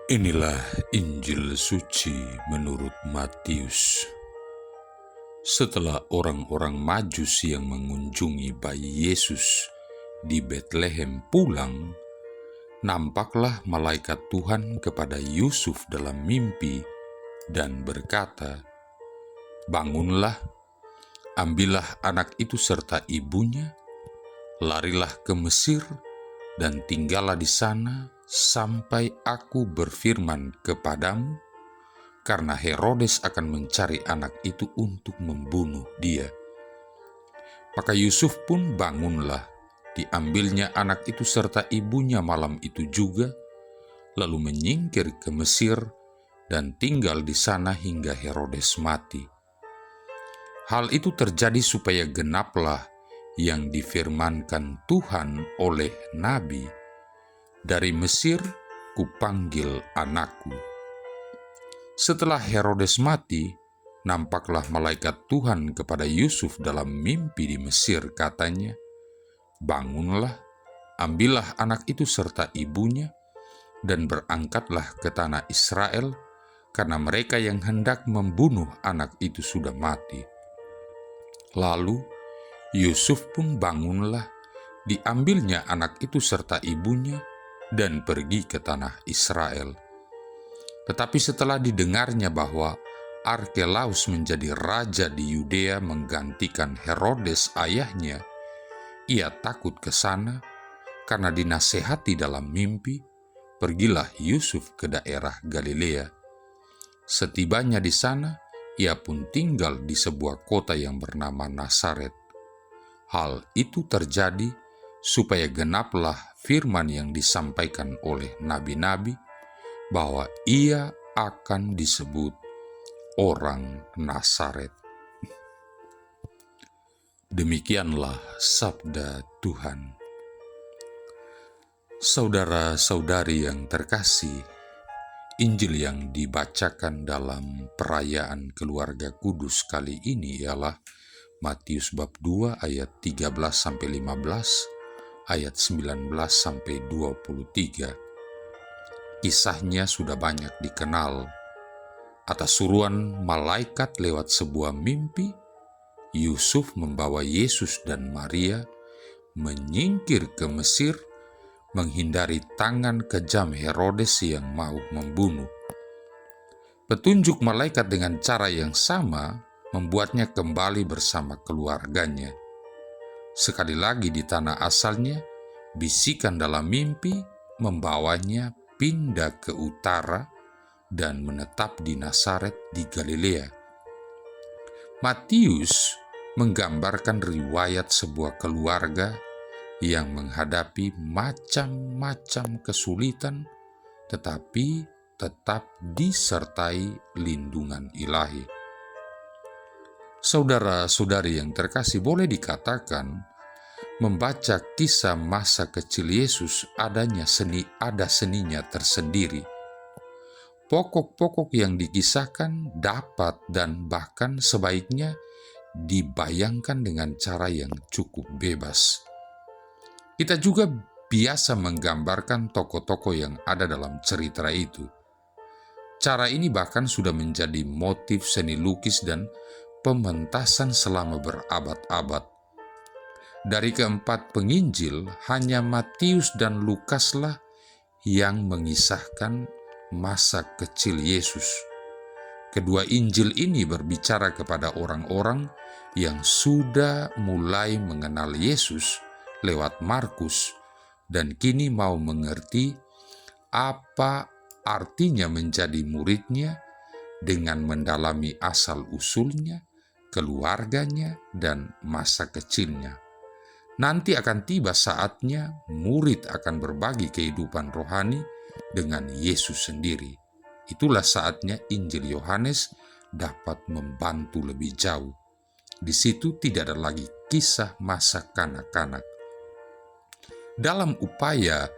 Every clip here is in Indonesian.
Inilah Injil suci menurut Matius. Setelah orang-orang Majus yang mengunjungi bayi Yesus di Betlehem pulang, nampaklah malaikat Tuhan kepada Yusuf dalam mimpi dan berkata, "Bangunlah, ambillah anak itu serta ibunya, larilah ke Mesir dan tinggallah di sana sampai aku berfirman kepadamu, karena Herodes akan mencari anak itu untuk membunuh dia." Maka Yusuf pun bangunlah, diambilnya anak itu serta ibunya malam itu juga, lalu menyingkir ke Mesir dan tinggal di sana hingga Herodes mati. Hal itu terjadi supaya genaplah yang difirmankan Tuhan oleh Nabi, "Dari Mesir kupanggil anakku." Setelah Herodes mati, nampaklah malaikat Tuhan kepada Yusuf dalam mimpi di Mesir, katanya, "Bangunlah, ambillah anak itu serta ibunya, dan berangkatlah ke tanah Israel, karena mereka yang hendak membunuh anak itu sudah mati." Lalu Yusuf pun bangunlah, diambilnya anak itu serta ibunya, dan pergi ke tanah Israel. Tetapi setelah didengarnya bahwa Arkelaus menjadi raja di Yudea menggantikan Herodes ayahnya, ia takut ke sana. Karena dinasehati dalam mimpi, pergilah Yusuf ke daerah Galilea. Setibanya di sana, ia pun tinggal di sebuah kota yang bernama Nazaret. Hal itu terjadi supaya genaplah firman yang disampaikan oleh nabi-nabi, bahwa ia akan disebut orang Nazaret. Demikianlah sabda Tuhan. Saudara-saudari yang terkasih, Injil yang dibacakan dalam perayaan keluarga kudus kali ini ialah Matius bab 2 ayat 13-15, ayat 19-23. Kisahnya sudah banyak dikenal. Atas suruhan malaikat lewat sebuah mimpi, Yusuf membawa Yesus dan Maria menyingkir ke Mesir, menghindari tangan kejam Herodes yang mau membunuh. Petunjuk malaikat dengan cara yang sama membuatnya kembali bersama keluarganya. Sekali lagi di tanah asalnya, bisikan dalam mimpi membawanya pindah ke utara dan menetap di Nazaret di Galilea. Matius menggambarkan riwayat sebuah keluarga yang menghadapi macam-macam kesulitan, tetapi tetap disertai lindungan ilahi. Saudara-saudari yang terkasih, boleh dikatakan membaca kisah masa kecil Yesus ada seninya tersendiri. Pokok-pokok yang dikisahkan dapat dan bahkan sebaiknya dibayangkan dengan cara yang cukup bebas. Kita juga biasa menggambarkan tokoh-tokoh yang ada dalam cerita itu. Cara ini bahkan sudah menjadi motif seni lukis dan pementasan selama berabad-abad. Dari keempat penginjil, hanya Matius dan Lukaslah yang mengisahkan masa kecil Yesus. Kedua Injil ini berbicara kepada orang-orang yang sudah mulai mengenal Yesus lewat Markus dan kini mau mengerti apa artinya menjadi muridnya dengan mendalami asal-usulnya, keluarganya, dan masa kecilnya. Nanti akan tiba saatnya murid akan berbagi kehidupan rohani dengan Yesus sendiri. Itulah saatnya Injil Yohanes dapat membantu lebih jauh. Di situ tidak ada lagi kisah masa kanak-kanak. Dalam upaya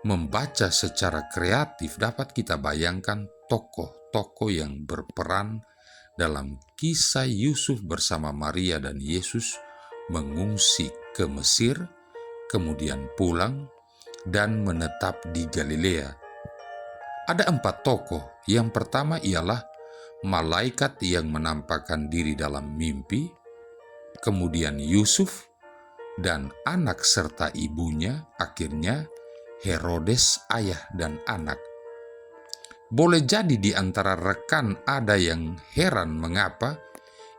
membaca secara kreatif, dapat kita bayangkan tokoh-tokoh yang berperan dalam kisah Yusuf bersama Maria dan Yesus mengungsi ke Mesir, kemudian pulang, dan menetap di Galilea. Ada 4 tokoh. Yang pertama ialah malaikat yang menampakkan diri dalam mimpi, kemudian Yusuf dan anak serta ibunya, akhirnya Herodes ayah dan anak. Boleh jadi di antara rekan ada yang heran mengapa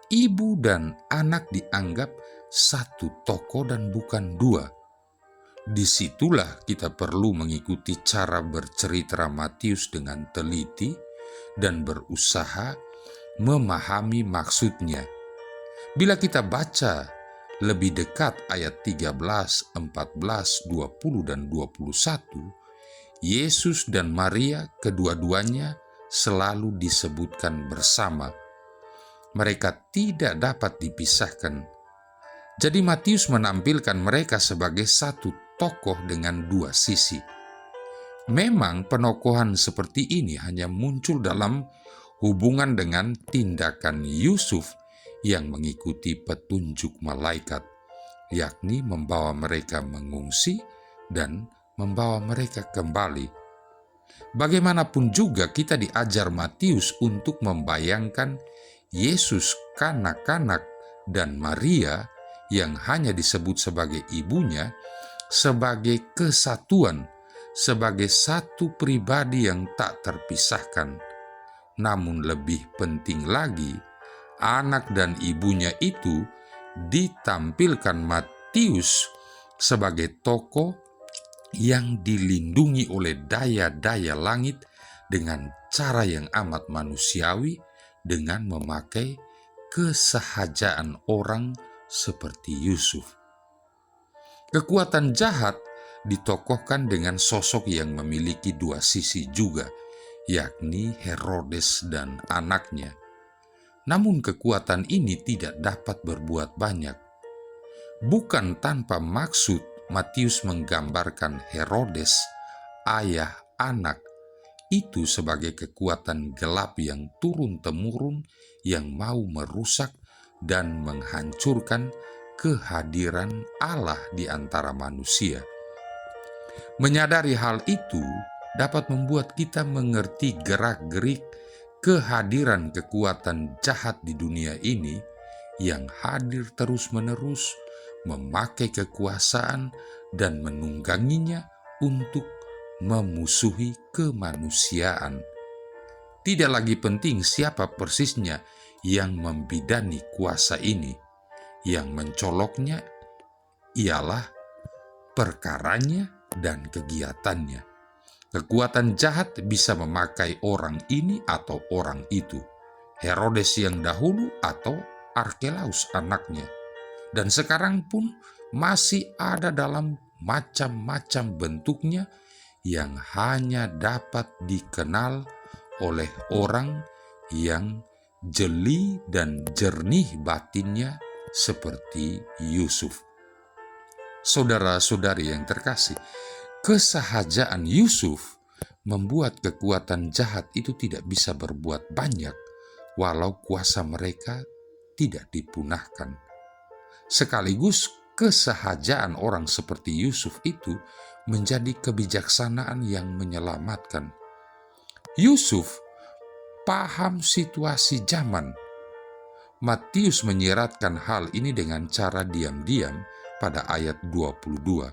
ibu dan anak dianggap satu tokoh dan bukan 2. Disitulah kita perlu mengikuti cara bercerita Matius dengan teliti dan berusaha memahami maksudnya. Bila kita baca lebih dekat ayat 13, 14, 20, dan 21, Yesus dan Maria kedua-duanya selalu disebutkan bersama. Mereka tidak dapat dipisahkan. Jadi Matius menampilkan mereka sebagai satu tokoh dengan 2 sisi. Memang penokohan seperti ini hanya muncul dalam hubungan dengan tindakan Yusuf yang mengikuti petunjuk malaikat, yakni membawa mereka mengungsi dan membawa mereka kembali. Bagaimanapun juga kita diajar Matius untuk membayangkan Yesus, kanak-kanak, dan Maria yang hanya disebut sebagai ibunya sebagai kesatuan, sebagai satu pribadi yang tak terpisahkan. Namun lebih penting lagi, anak dan ibunya itu ditampilkan Matius sebagai tokoh yang dilindungi oleh daya-daya langit dengan cara yang amat manusiawi, dengan memakai kesahajaan orang seperti Yusuf. Kekuatan jahat ditokohkan dengan sosok yang memiliki 2 sisi juga, yakni Herodes dan anaknya. Namun kekuatan ini tidak dapat berbuat banyak. Bukan tanpa maksud Matius menggambarkan Herodes, ayah anak, itu sebagai kekuatan gelap yang turun-temurun yang mau merusak dan menghancurkan kehadiran Allah di antara manusia. Menyadari hal itu dapat membuat kita mengerti gerak-gerik kehadiran kekuatan jahat di dunia ini yang hadir terus-menerus, memakai kekuasaan dan menungganginya untuk memusuhi kemanusiaan. Tidak lagi penting siapa persisnya yang membidani kuasa ini. Yang mencoloknya ialah perkaranya dan kegiatannya. Kekuatan jahat bisa memakai orang ini atau orang itu, Herodes yang dahulu atau Arkelaus anaknya, dan sekarang pun masih ada dalam macam-macam bentuknya yang hanya dapat dikenal oleh orang yang jeli dan jernih batinnya seperti Yusuf. Saudara-saudari yang terkasih, kesahajaan Yusuf membuat kekuatan jahat itu tidak bisa berbuat banyak walau kuasa mereka tidak dipunahkan. Sekaligus kesahajaan orang seperti Yusuf itu menjadi kebijaksanaan yang menyelamatkan. Yusuf paham situasi zaman. Matius menyiratkan hal ini dengan cara diam-diam pada ayat 22.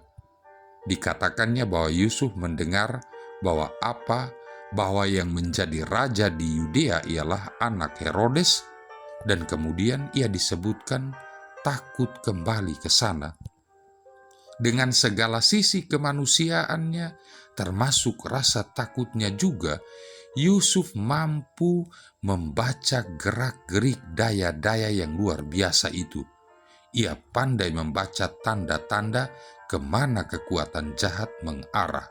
Dikatakannya bahwa Yusuf mendengar bahwa yang menjadi raja di Yudea ialah anak Herodes, dan kemudian ia disebutkan takut kembali ke sana. Dengan segala sisi kemanusiaannya, termasuk rasa takutnya juga, Yusuf mampu membaca gerak-gerik daya-daya yang luar biasa itu. Ia pandai membaca tanda-tanda kemana kekuatan jahat mengarah.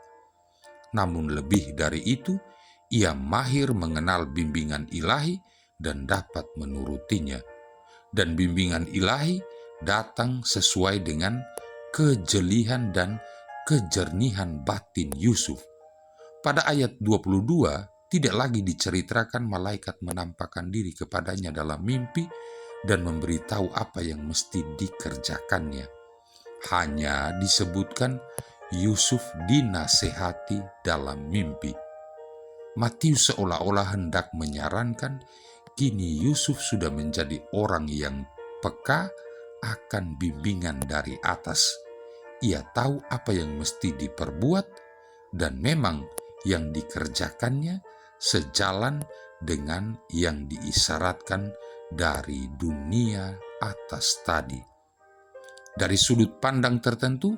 Namun lebih dari itu, ia mahir mengenal bimbingan ilahi dan dapat menurutinya. Dan bimbingan ilahi datang sesuai dengan kejelihan dan kejernihan batin Yusuf. Pada ayat 22, tidak lagi diceritakan malaikat menampakkan diri kepadanya dalam mimpi dan memberitahu apa yang mesti dikerjakannya. Hanya disebutkan Yusuf dinasehati dalam mimpi. Matius seolah-olah hendak menyarankan kini Yusuf sudah menjadi orang yang peka akan bimbingan dari atas. Ia tahu apa yang mesti diperbuat dan memang yang dikerjakannya sejalan dengan yang diisyaratkan dari dunia atas tadi. Dari sudut pandang tertentu,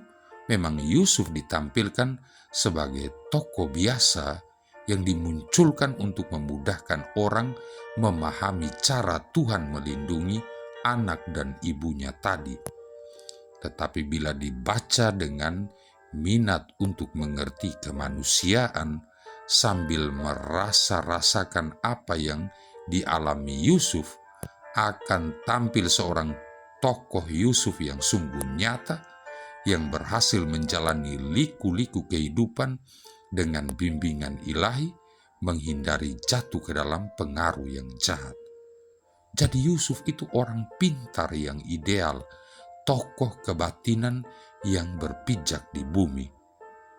memang Yusuf ditampilkan sebagai tokoh biasa yang dimunculkan untuk memudahkan orang memahami cara Tuhan melindungi anak dan ibunya tadi. Tetapi bila dibaca dengan minat untuk mengerti kemanusiaan sambil merasa-rasakan apa yang dialami Yusuf, akan tampil seorang tokoh Yusuf yang sungguh nyata, yang berhasil menjalani liku-liku kehidupan dengan bimbingan ilahi, menghindari jatuh ke dalam pengaruh yang jahat. Jadi Yusuf itu orang pintar yang ideal, tokoh kebatinan yang berpijak di bumi.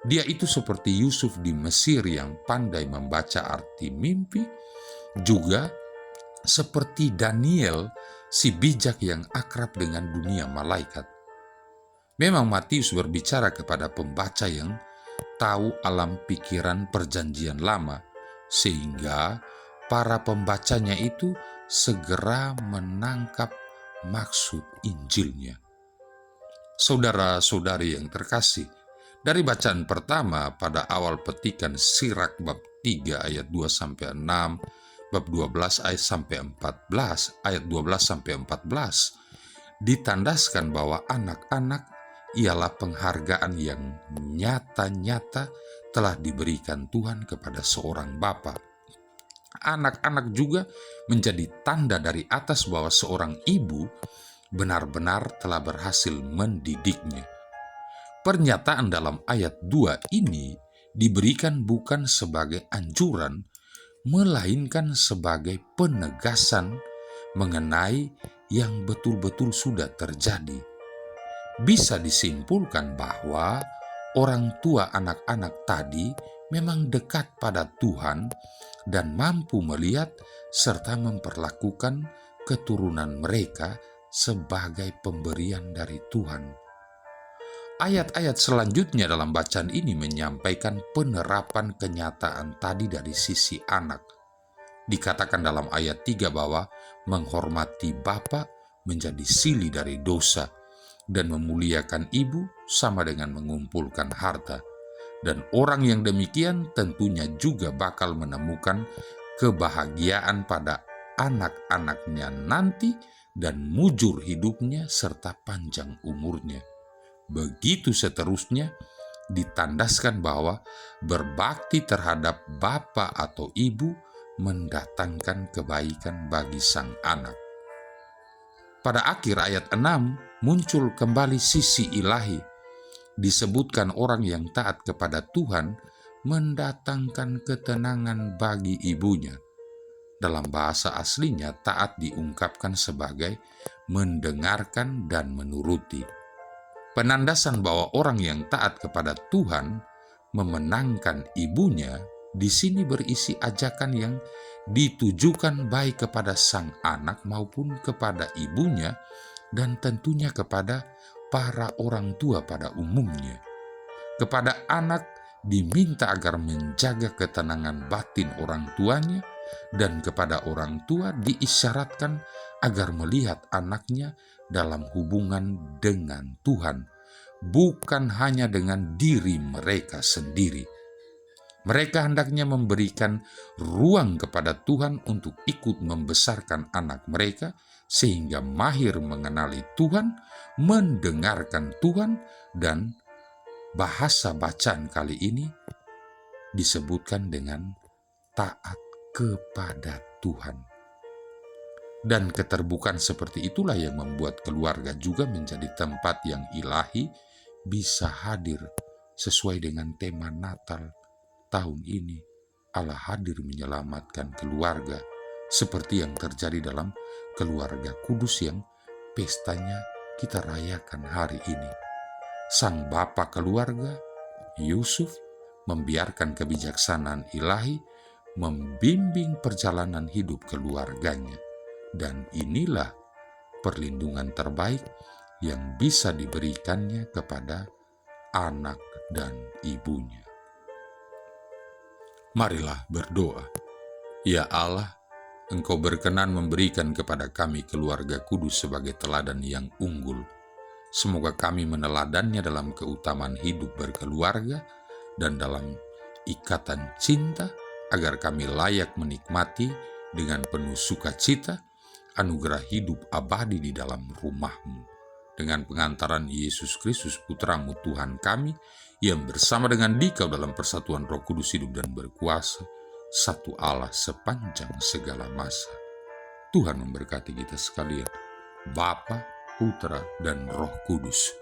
Dia itu seperti Yusuf di Mesir yang pandai membaca arti mimpi, juga seperti Daniel si bijak yang akrab dengan dunia malaikat. Memang Matius berbicara kepada pembaca yang tahu alam pikiran perjanjian lama, sehingga para pembacanya itu segera menangkap maksud Injilnya. Saudara-saudari yang terkasih, dari bacaan pertama pada awal petikan Sirak bab 3 ayat 2-6, bab 12 ayat sampai 14, ayat 12 sampai 14, ditandaskan bahwa anak-anak ialah penghargaan yang nyata-nyata telah diberikan Tuhan kepada seorang bapa. Anak-anak juga menjadi tanda dari atas bahwa seorang ibu benar-benar telah berhasil mendidiknya. Pernyataan dalam ayat 2 ini diberikan bukan sebagai anjuran, melainkan sebagai penegasan mengenai yang betul-betul sudah terjadi. Bisa disimpulkan bahwa orang tua anak-anak tadi memang dekat pada Tuhan dan mampu melihat serta memperlakukan keturunan mereka sebagai pemberian dari Tuhan. Ayat-ayat selanjutnya dalam bacaan ini menyampaikan penerapan kenyataan tadi dari sisi anak. Dikatakan dalam ayat 3 bahwa menghormati bapa menjadi sili dari dosa, dan memuliakan ibu sama dengan mengumpulkan harta. Dan orang yang demikian tentunya juga bakal menemukan kebahagiaan pada anak-anaknya nanti dan mujur hidupnya serta panjang umurnya. Begitu seterusnya, ditandaskan bahwa berbakti terhadap bapa atau ibu mendatangkan kebaikan bagi sang anak. Pada akhir ayat 6 muncul kembali sisi ilahi. Disebutkan orang yang taat kepada Tuhan mendatangkan ketenangan bagi ibunya. Dalam bahasa aslinya, taat diungkapkan sebagai mendengarkan dan menuruti. Penandasan bahwa orang yang taat kepada Tuhan memenangkan ibunya di sini berisi ajakan yang ditujukan baik kepada sang anak maupun kepada ibunya, dan tentunya kepada para orang tua pada umumnya. Kepada anak diminta agar menjaga ketenangan batin orang tuanya, dan kepada orang tua diisyaratkan agar melihat anaknya dalam hubungan dengan Tuhan, bukan hanya dengan diri mereka sendiri. Mereka hendaknya memberikan ruang kepada Tuhan untuk ikut membesarkan anak mereka, sehingga mahir mengenali Tuhan, mendengarkan Tuhan, dan bahasa bacaan kali ini disebutkan dengan taat kepada Tuhan. Dan keterbukaan seperti itulah yang membuat keluarga juga menjadi tempat yang ilahi bisa hadir sesuai dengan tema Natal tahun ini. Allah hadir menyelamatkan keluarga, seperti yang terjadi dalam keluarga kudus yang pestanya kita rayakan hari ini. Sang Bapa keluarga Yusuf membiarkan kebijaksanaan ilahi membimbing perjalanan hidup keluarganya. Dan inilah perlindungan terbaik yang bisa diberikannya kepada anak dan ibunya. Marilah berdoa. Ya Allah, Engkau berkenan memberikan kepada kami keluarga kudus sebagai teladan yang unggul. Semoga kami meneladannya dalam keutamaan hidup berkeluarga dan dalam ikatan cinta, agar kami layak menikmati dengan penuh sukacita anugerah hidup abadi di dalam rumah-Mu. Dengan pengantaran Yesus Kristus Putra-Mu Tuhan kami, yang bersama dengan Dikau dalam persatuan Roh Kudus hidup dan berkuasa, satu Allah sepanjang segala masa. Tuhan memberkati kita sekalian, Bapa, Putra, dan Roh Kudus.